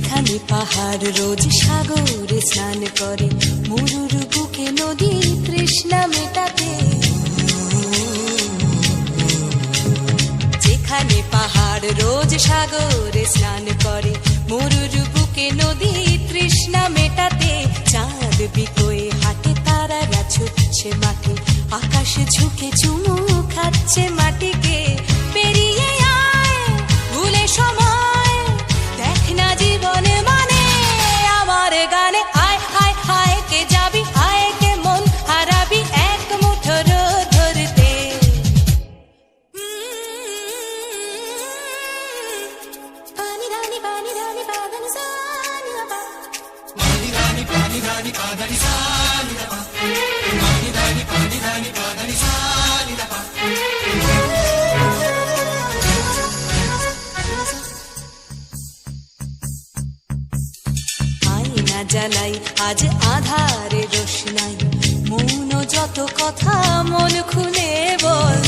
যেখানে পাহাড় রোজ সাগরে স্নান করে, মরুর বুকে নদী তৃষ্ণা মেটাতে। যেখানে পাহাড় রোজ সাগরে স্নান করে, মরুর বুকে নদী তৃষ্ণা মেটাতে। চাঁদ বিকোয়ে হাটে, তারারা ছুটছে মাঠে, আকাশ ঝুঁকে চুমু খাচ্ছে মাটিকে। পেরিয়ে আয় ভুলে সময়, দেখ না জীবনে মানে আমার গানে। আয় হায় হায় কে যাবি, আয় কে মন হারাবি এক মুঠোর ধরতে। পানি রানি পানি রানি পাদানি সানি বাবা, পানি রানি পানি রানি পাদানি সানি বাবা, পানি রানি পানি রানি পাদানি সানি বাবা। আয়না জ্বালাই আজ আধারে রোশনাই, মৌন যত কথা মন খুলে বল।